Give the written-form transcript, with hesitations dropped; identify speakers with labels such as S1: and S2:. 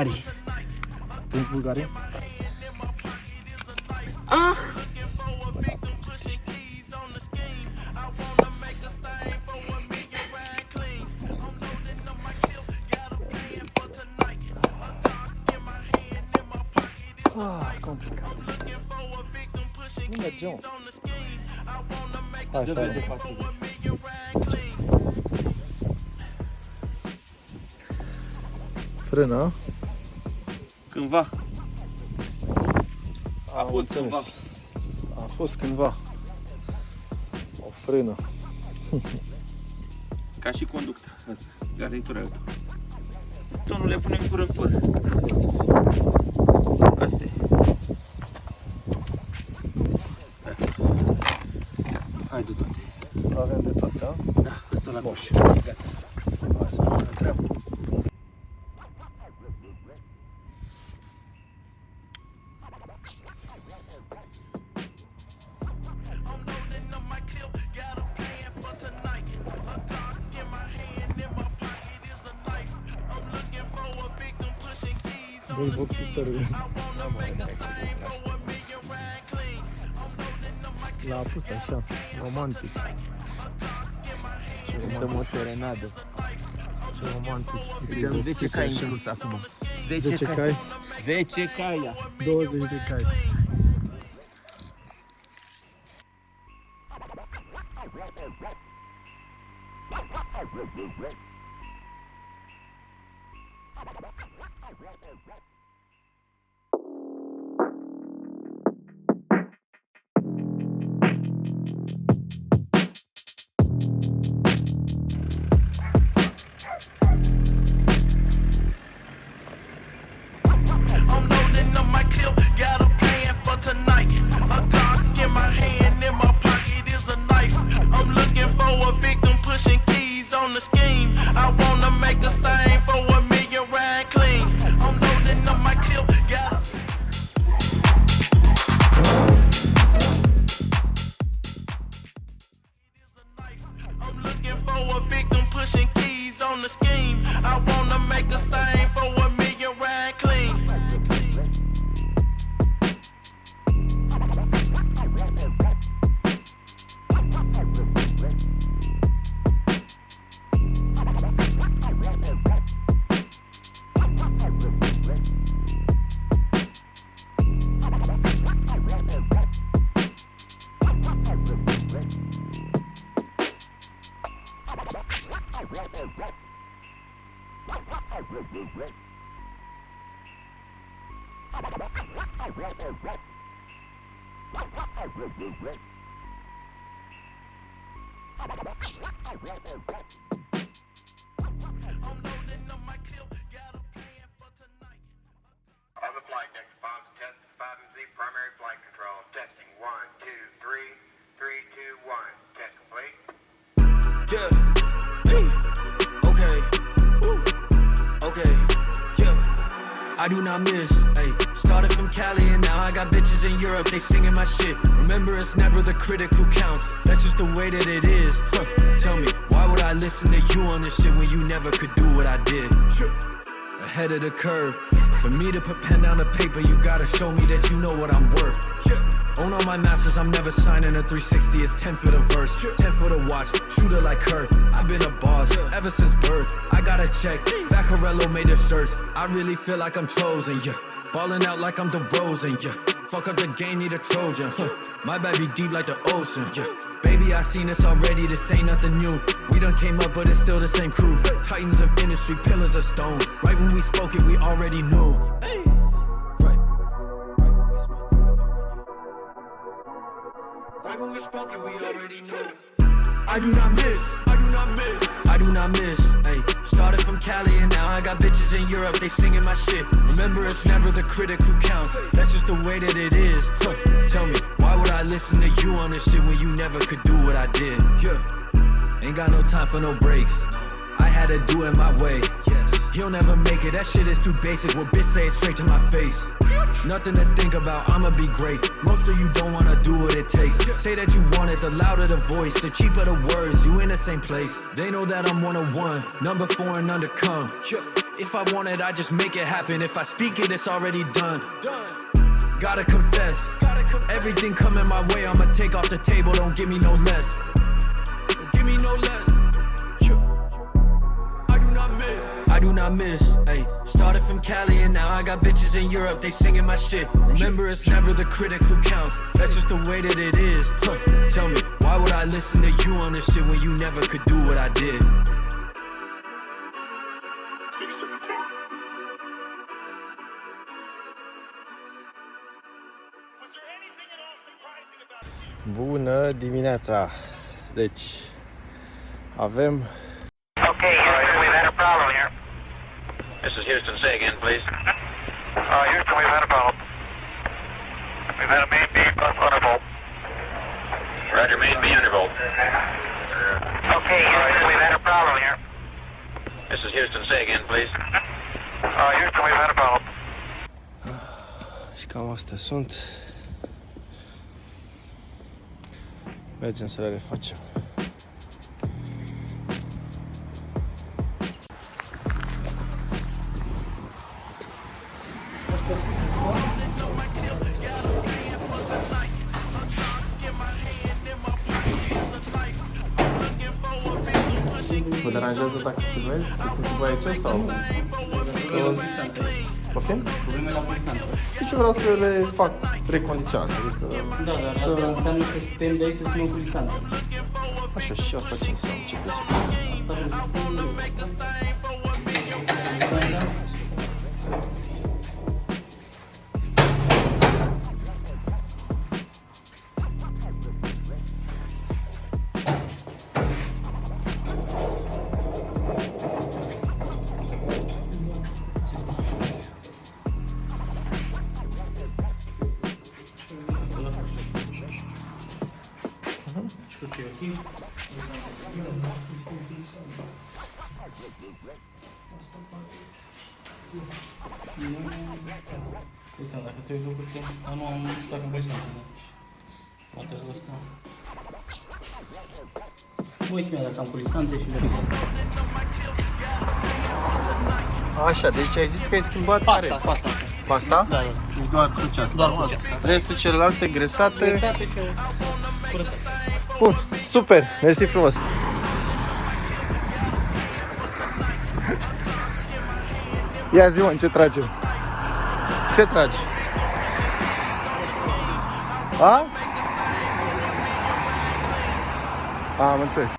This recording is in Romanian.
S1: bulgarii.
S2: Prins bulgarii?
S1: Ah!
S2: Complicat. Nu merge, mă. Hai să arunc.
S1: 40.
S2: Frână.
S1: Cândva.
S2: A fost înțeles. A fost cândva. O frână.
S1: Ca și conducta asta, garnitura auto. Nu le punem cură în păr. Asta e. Hai de toate.
S2: Avem de toate, a?
S1: Da, asta la coș. Gata.
S2: Hai să avem treabă. Voi vopsitărul. L-a pus așa, romantic.
S1: Dăm o serenadă.
S2: Ce romantic.
S1: Dăm 10 cai în curs acum.
S2: 10 cai,
S1: 10 cai, ia.
S2: 20 de cai.
S3: I'm loading up my clip, got a plan for tonight. A Glock in my hand, in my pocket is a knife. I'm looking for a victim, pushing keys on the scheme. I wanna make a thing for $1 million ride clean. I'm loading up my clip, got a... I'm looking for a victim, pushing keys on the scheme. I wanna make a thing for $1 million ride clean.
S4: On the flight deck, bombs test 5MZ primary flight control. Testing 1, 2, 3, 3, 2, 1. Test complete.
S5: Yeah. Hey. Okay. Ooh. Okay. Yeah. I do not miss. Hey. Started from Cali and now I got bitches in Europe. They singing my shit. Remember, it's never the critic who counts. That's just the way that it is. Huh. Tell me, why would I listen to you on this shit when you never could do what I did? Ahead of the curve. For me to put pen down to paper, you gotta show me that you know what I'm worth. Own all my masters, I'm never signing a 360. It's 10 for the verse, 10 for the watch. Shooter like her, I've been a boss ever since birth. I got a check, Vaccarello made the shirts. I really feel like I'm chosen, yeah. Balling out like I'm DeRozan, yeah. Fuck up the game, need a Trojan, huh. My bad be deep like the ocean, yeah. Baby, I seen this already, this ain't nothing new. We done came up, but it's still the same crew. Titans of industry, pillars of stone. Right when we spoke it, we already knew. Hey. Right when we spoke it, we already knew. I do not miss, I do not miss, I do not miss. Hey, started from Cali and now I got bitches in Europe. They singing my shit. Remember, it's never the critic who counts. That's just the way that it is. Huh. Tell me, why would I listen to you on this shit when you never could do what I did? Yeah, ain't got no time for no breaks. I had to do it my way. You'll never make it, that shit is too basic. What bitch say it straight to my face. Nothing to think about, I'ma be great. Most of you don't wanna do what it takes. Say that you want it, the louder the voice, the cheaper the words, you in the same place. They know that I'm 101, number 4 and undercome. If I want it, I just make it happen. If I speak it, it's already done. Gotta confess, everything coming my way, I'ma take off the table, don't give me no less. Don't give me no less. I do not miss, ayy. Started from Cali and now I got bitches in Europe, they singing my shit. Remember, it's never the critic who counts, that's just the way that it is. Tell me, why would I listen to you on this shit when you never could do what I did?
S2: Bună dimineața! Deci, avem...
S4: Okay, Houston, we've had a problem here. This is Houston. Say again, please. Houston, we've had a problem. We've had a main beam undervolt. Roger, main beam undervolt. Okay, Houston, we've had a problem here. This is Houston. Say again, please. Houston, we've had a problem.
S2: Și cam astea sunt. Mergem să le refacem. Vă deranjează dacă filmezi? Că sunt cu voi aici sau? Poftim?
S6: Probleme la polisantă.
S2: Deci eu vreau să le fac recondiționate, adică...
S6: Da, dar asta înseamnă să stăm de aici să spunem polisantă.
S2: Așa, și asta ce înseamnă? Ce presupune?
S6: Asta presupune... Dacă te uiți după ce... Nu știu dacă voi sunt. Poate să ăsta. Uite mi-a dacă am culistante și le
S2: Așa, deci ai zis că ai schimbat
S6: Pasta.
S2: Pasta?
S6: Da.
S2: Deci doar crucea asta.
S6: Doar crucea asta.
S2: Restul celelalte gresate.
S6: Gresate și curățate.
S2: Bun, super, mersi frumos. Ia zi-mă, ce tragem? Ce tragi? A? Am înțeles.